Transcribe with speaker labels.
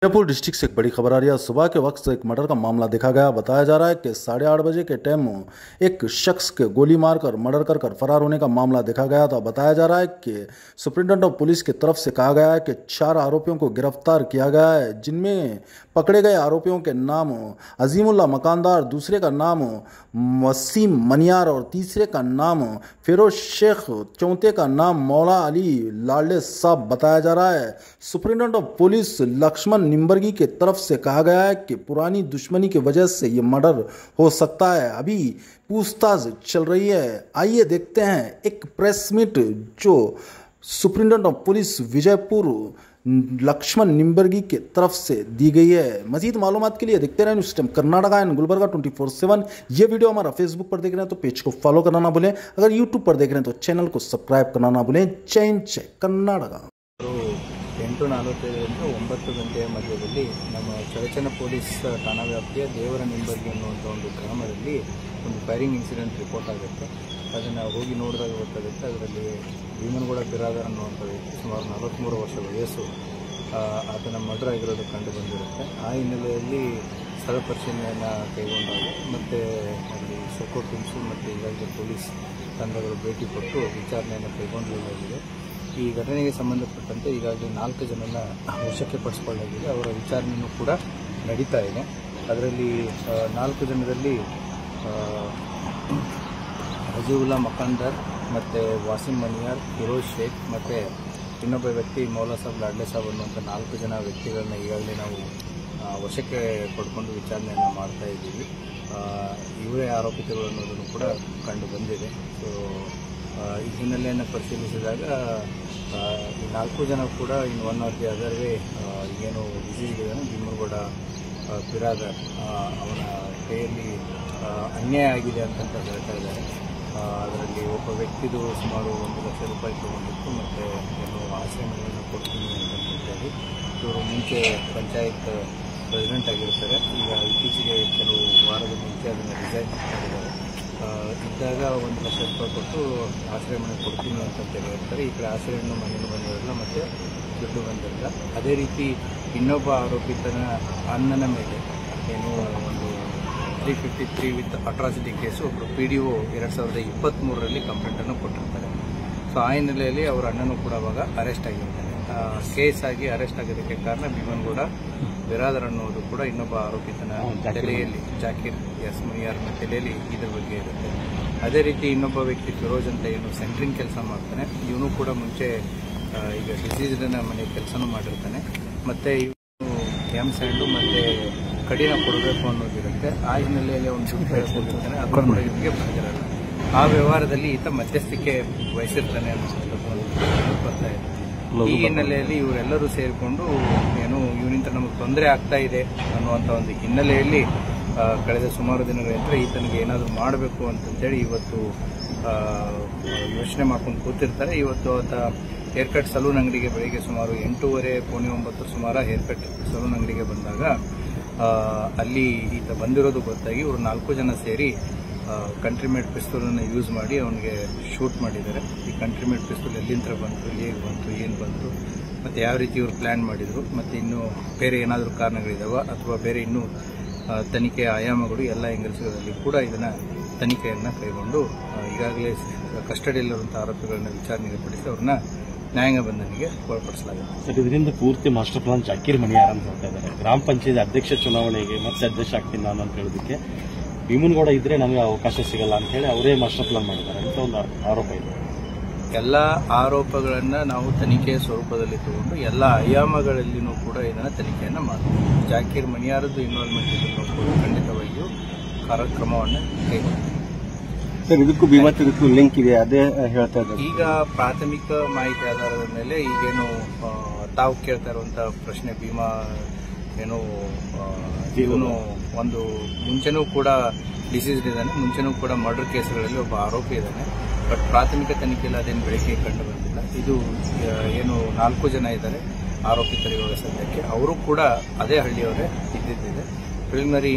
Speaker 1: Jaipur district से एक बड़ी खबर आ रही है। सुबह के वक्त एक मर्डर का मामला देखा गया। बताया जा रहा है कि 8:30 बजे के टाइम एक शख्स के गोली मारकर मर्डर कर फरार होने का मामला देखा गया था। बताया जा रहा है कि सुप्रिंटेंडेंट ऑफ पुलिस की तरफ से कहा गया है कि 4 आरोपियों को गिरफ्तार किया गया है, जिनमें पकड़े गए आरोपियों के नाम अजीमुल्लाह मकानदार, दूसरे का नाम वसीम मनियार और तीसरे का नाम फिरोज शेख, चौथे का नाम मौला अली लाडले साहब बताया जा रहा है। Superintendent of police Laxman Nimbargi की तरफ से कहा गया है कि पुरानी दुश्मनी की वजह से ये मर्डर हो सकता है। अभी पूछताछ चल रही है। आइए देखते हैं एक प्रेस मीट जो superintendent of police Vijayapur Laxman Nimbargi की तरफ से दी गई है। मजीद मालूमात के लिए देखते रहें news time Karnataka and Gulbarga 24/7। ये वीडियो हमारा फेसबुक पर देख रहे हैं तो पेज को फॉलो करना ना भूलें। अगर यूट्यूब पर देख रहे हैं तो चैनल को सब्सक्राइब करना ना भूलें। जय कर्नाटका।
Speaker 2: 8:45 9 ಗಂಟೆಯ ಮಧ್ಯದಲ್ಲಿ ನಮ್ಮ ಚಳಚನ ಪೊಲೀಸ್ ಠಾಣಾ ವ್ಯಾಪ್ತಿಯ ದೇವರ ನಿಂಬರ್ಗಿ ಅನ್ನುವಂಥ ಒಂದು ಗ್ರಾಮದಲ್ಲಿ ಒಂದು ಫೈರಿಂಗ್ ಇನ್ಸಿಡೆಂಟ್ ರಿಪೋರ್ಟ್ ಆಗುತ್ತೆ. ಅದನ್ನು ಹೋಗಿ ನೋಡಿದಾಗ ಗೊತ್ತಾಗುತ್ತೆ ಅದರಲ್ಲಿ ಭೀಮನಗೌಡ ಬಿರಾದರ್ ಅನ್ನುವಂಥ ವ್ಯಕ್ತಿ ಸುಮಾರು 43 ವರ್ಷ ವಯಸ್ಸು, ಆತನ ಮರ್ಡರ್ ಆಗಿರೋದು ಕಂಡು ಬಂದಿರುತ್ತೆ. ಆ ಹಿನ್ನೆಲೆಯಲ್ಲಿ ಸ್ಥಳ ಪರಿಶೀಲನೆಯನ್ನು ಕೈಗೊಂಡಾಗ ಮತ್ತು ಅಲ್ಲಿ ಸೆಕೋ ಟೀಮ್ಸು ಮತ್ತು ಈಗಾಗಲೇ ಪೊಲೀಸ್ ತಂಡಗಳು ಭೇಟಿ ಕೊಟ್ಟು ವಿಚಾರಣೆಯನ್ನು ಕೈಗೊಳ್ಳಲಾಗಿದೆ. ಈ ಘಟನೆಗೆ ಸಂಬಂಧಪಟ್ಟಂತೆ ಈಗಾಗಲೇ 4 ಜನನ ವಶಕ್ಕೆ ಪಡಿಸಿಕೊಳ್ಳಲಾಗಿದೆ. ಅವರ ವಿಚಾರಣೆಯೂ ಕೂಡ ನಡೀತಾ ಇದೆ. ಅದರಲ್ಲಿ 4 ಜನರಲ್ಲಿ ಅಜೀವುಲ್ಲಾ ಮಕಾಂದಾರ್ ಮತ್ತು ವಾಸಿಂ ಮನಿಯಾರ್, ಫಿರೋಜ್ ಶೇಖ್ ಮತ್ತು ಇನ್ನೊಬ್ಬ ವ್ಯಕ್ತಿ ಮೌಲಾ ಸಾಬ್ ಲಾಡ್ಲೆ ಸಾಬ್ ಅನ್ನುವಂಥ 4 ಜನ ವ್ಯಕ್ತಿಗಳನ್ನ ಈಗಾಗಲೇ ನಾವು ವಶಕ್ಕೆ ಪಡ್ಕೊಂಡು ವಿಚಾರಣೆಯನ್ನು ಮಾಡ್ತಾ ಇದ್ದೀವಿ. ಇವರೇ ಆರೋಪಿತರು ಅನ್ನೋದನ್ನು ಕೂಡ ಕಂಡು ಬಂದಿದೆ. ಸೊ ಈ ಹಿನ್ನೆಲೆಯನ್ನು ಪರಿಶೀಲಿಸಿದಾಗ ಈ 4 ಜನ ಕೂಡ ಇನ್ನು one of the other way ಏನು ಡಿಸೀಸ್ಗಳಿದ್ದಾನೆ ಭೀಮನಗೌಡ ಬಿರಾದರ್, ಅವನ ಕೈಯಲ್ಲಿ ಅನ್ಯಾಯ ಆಗಿದೆ ಅಂತ ಹೇಳ್ತಾ ಇದ್ದಾರೆ. ಅದರಲ್ಲಿ ಒಬ್ಬ ವ್ಯಕ್ತಿದು ಸುಮಾರು 1 ಲಕ್ಷ ರೂಪಾಯಿ ತೊಗೊಂಡಿತ್ತು ಮತ್ತು ಏನು ಆಶ್ರಯಗಳನ್ನು ಕೊಡ್ತೀನಿ ಅಂತ ಹೇಳಿ ಇವರು ಮುಂಚೆ ಪಂಚಾಯತ್ ಪ್ರೆಸಿಡೆಂಟ್ ಆಗಿರ್ತಾರೆ. ಈಗ ಇತ್ತೀಚೆಗೆ ಕೆಲವು ವಾರದ ಮುಂಚೆ ಅದನ್ನು ರಿಸೈನ್ ಮಾಡಿದ್ದಾರೆ. ಇದ್ದಾಗ 1 ಲಕ್ಷ ರೂಪಾಯಿ ಕೊಟ್ಟು ಆಶ್ರಯ ಮನೆ ಕೊಡ್ತೀನಿ ಅಂತ ಹೇಳ್ತಾರೆ. ಈ ಕಡೆ ಆಶ್ರಯವನ್ನು ಮನೆಯನ್ನು ಬಂದಿರಲ್ಲ ಮತ್ತು ದುಡ್ಡು ಬಂದಿರಲ್ಲ. ಅದೇ ರೀತಿ ಇನ್ನೊಬ್ಬ ಆರೋಪಿತನ ಅಣ್ಣನ ಮೇಲೆ ಏನು ಒಂದು 353 ವಿತ್ ಅಟ್ರಾಸಿಟಿ ಕೇಸು ಒಬ್ಬರು PDO 2023ರಲ್ಲಿ ಕಂಪ್ಲೇಂಟನ್ನು ಕೊಟ್ಟಿರ್ತಾರೆ. ಸೊ ಆ ಹಿನ್ನೆಲೆಯಲ್ಲಿ ಅವರ ಅಣ್ಣನೂ ಕೂಡ ಅವಾಗ ಅರೆಸ್ಟ್ ಆಗಿರ್ತಾನೆ. ಕೇಸ್ ಆಗಿ ಅರೆಸ್ಟ್ ಆಗೋದಕ್ಕೆ ಕಾರಣ ಭೀಮನಗೌಡ ಬಿರಾದರ್ ಅನ್ನೋದು ಕೂಡ ಇನ್ನೊಬ್ಬ ಆರೋಪಿತನ ತಲೆಯಲ್ಲಿ ಜಾಕೀರ್ ಮನಿಯಾರ್ನ ತಲೆಯಲ್ಲಿ ಇದರ ಬಗ್ಗೆ ಇರುತ್ತೆ. ಅದೇ ರೀತಿ ಇನ್ನೊಬ್ಬ ವ್ಯಕ್ತಿ ಫಿರೋಜ್ ಅಂತ ಏನು ಸೆಂಟ್ರಿಂಗ್ ಕೆಲಸ ಮಾಡ್ತಾನೆ, ಇವನು ಕೂಡ ಮುಂಚೆ ಈಗ ಡಿಸೀಸ್ನ ಮನೆ ಕೆಲಸನೂ ಮಾಡಿರ್ತಾನೆ. ಮತ್ತು ಇವನು ಸ್ಯಾಂಡು ಮತ್ತು ಕಡಿನ ಕೊಡಬೇಕು ಅನ್ನೋದಿರುತ್ತೆ. ಆ ಹಿನ್ನೆಲೆಯಲ್ಲಿ ಒಂದು ಕೊಟ್ಟಿರ್ತಾನೆ, ಅದನ್ನು ಇವರಿಗೆ ಬಂದಿರಲ್ಲ. ಆ ವ್ಯವಹಾರದಲ್ಲಿ ಈತ ಮಧ್ಯಸ್ಥಿಕೆ ವಹಿಸಿರ್ತಾನೆ ಅನ್ನೋದು ಬರ್ತಾ ಇದೆ. ಈ ಹಿನ್ನೆಲೆಯಲ್ಲಿ ಇವರೆಲ್ಲರೂ ಸೇರಿಕೊಂಡು ಏನು ಇವನಿಂದ ನಮಗೆ ತೊಂದರೆ ಆಗ್ತಾ ಇದೆ ಅನ್ನುವಂಥ ಒಂದು ಹಿನ್ನೆಲೆಯಲ್ಲಿ ಕಳೆದ ಸುಮಾರು ದಿನಗಳಿಂದ ಈತನಿಗೆ ಏನಾದರೂ ಮಾಡಬೇಕು ಅಂತಂತೇಳಿ ಇವತ್ತು ಯೋಚನೆ ಮಾಡ್ಕೊಂಡು ಕೂತಿರ್ತಾರೆ. ಇವತ್ತು ಆತ ಹೇರ್ಕಟ್ ಸಲೂನ್ ಅಂಗಡಿಗೆ ಬೆಳಿಗ್ಗೆ ಸುಮಾರು 8:30 ಪೌಣೆ 9 ಸುಮಾರು ಹೇರ್ಕಟ್ ಸಲೂನ್ ಅಂಗಡಿಗೆ ಬಂದಾಗ ಅಲ್ಲಿ ಈತ ಬಂದಿರೋದು ಗೊತ್ತಾಗಿ ಇವರು 4 ಜನ ಸೇರಿ ಕಂಟ್ರಿಮೇಡ್ ಪಿಸ್ತೂಲನ್ನು ಯೂಸ್ ಮಾಡಿ ಅವನಿಗೆ ಶೂಟ್ ಮಾಡಿದ್ದಾರೆ. ಈ ಕಂಟ್ರಿಮೇಡ್ ಪಿಸ್ತೂಲ್ ಎಲ್ಲಿಂದ ಬಂತು, ಹೇಗೆ ಬಂತು, ಏನು ಬಂತು ಮತ್ತು ಯಾವ ರೀತಿ ಇವರು ಪ್ಲ್ಯಾನ್ ಮಾಡಿದರು ಮತ್ತು ಇನ್ನೂ ಬೇರೆ ಏನಾದರೂ ಕಾರಣಗಳಿದಾವ ಅಥವಾ ಬೇರೆ ಇನ್ನೂ ತನಿಖೆಯ ಆಯಾಮಗಳು ಎಲ್ಲ ಎಂಗಲ್ಸ್ಗಳಲ್ಲಿ ಕೂಡ ಇದನ್ನು ತನಿಖೆಯನ್ನು ಕೈಗೊಂಡು ಈಗಾಗಲೇ ಕಸ್ಟಡಿಯಲ್ಲಿರುವಂಥ ಆರೋಪಿಗಳನ್ನ ವಿಚಾರಣೆಗೆ ಪಡಿಸಿ ಅವ್ರನ್ನ ನ್ಯಾಯಾಂಗ ಬಂಧನಿಗೆ ಒಳಪಡಿಸಲಾಗಿದೆ.
Speaker 3: ಸರ್, ಇದರಿಂದ ಪೂರ್ತಿ ಮಾಸ್ಟರ್ ಪ್ಲಾನ್ ಜಾಕೀರ್ ಮನಿಯಾರ್ ಅಂತ ಹೇಳ್ತಾ ಇದ್ದಾರೆ. ಗ್ರಾಮ ಪಂಚಾಯತ್ ಅಧ್ಯಕ್ಷ ಚುನಾವಣೆಗೆ ಮತ್ತೆ ಅಧ್ಯಕ್ಷ ಆಗ್ತೀನಿ ನಾನು ಅಂತ ಹೇಳೋದಕ್ಕೆ ಭೀಮನಗೌಡ ಇದ್ರೆ ನಮಗೆ ಅವಕಾಶ ಸಿಗಲ್ಲ ಅಂತ ಹೇಳಿ ಅವರೇ ಮಾಸ್ಟರ್ ಪ್ಲಾನ್ ಮಾಡಿದ್ದಾರೆ ಅಂತ ಒಂದು ಆರೋಪ ಇದೆ.
Speaker 2: ಎಲ್ಲ ಆರೋಪಗಳನ್ನು ನಾವು ತನಿಖೆಯ ಸ್ವರೂಪದಲ್ಲಿ ತಗೊಂಡು ಎಲ್ಲ ಆಯಾಮಗಳಲ್ಲಿನೂ ಕೂಡ ಇದನ್ನು ತನಿಖೆಯನ್ನು ಮಾಡ್ತೀವಿ. ಜಾಕೀರ್ ಮನಿಯಾರದ್ದು ಇನ್ವಾಲ್ವ್ಮೆಂಟ್ ಇದನ್ನು ಕೂಡ ಖಂಡಿತವಾಗಿಯೂ ಕಾರ್ಯಕ್ರಮವನ್ನು ಕೈಗೊಂಡಿದೆ.
Speaker 4: ಸರ್, ಇದಕ್ಕೂ ಭೀಮಾ ಲಿಂಕ್ ಇದೆ, ಅದೇ ಹೇಳ್ತಾ ಇದ್ದಾರೆ.
Speaker 2: ಈಗ ಪ್ರಾಥಮಿಕ ಮಾಹಿತಿ ಆಧಾರದ ಮೇಲೆ ಈಗೇನು ತಾವು ಕೇಳ್ತಾ ಇರುವಂಥ ಪ್ರಶ್ನೆ, ಭೀಮಾ ಏನು ಇವನು ಒಂದು ಮುಂಚೆನೂ ಕೂಡ ಡಿಸೀಸ್ಡ್ ಇದ್ದಾನೆ, ಮುಂಚೆನೂ ಕೂಡ ಮರ್ಡರ್ ಕೇಸ್ಗಳಲ್ಲಿ ಒಬ್ಬ ಆರೋಪಿ ಇದ್ದಾನೆ. ಬಟ್ ಪ್ರಾಥಮಿಕ ತನಿಖೆಯಲ್ಲಿ ಅದೇನು ಬೆಳಕಿಗೆ ಕಂಡು ಬಂದಿಲ್ಲ. ಇದು ಏನು 4 ಜನ ಇದ್ದಾರೆ ಆರೋಪಿತರು ಇವಾಗ ಸದ್ಯಕ್ಕೆ, ಅವರು ಕೂಡ ಅದೇ ಹಳ್ಳಿಯವರೇ ಇದ್ದಿದ್ದಿದೆ. ಪ್ರಿಲಿಮಿನರಿ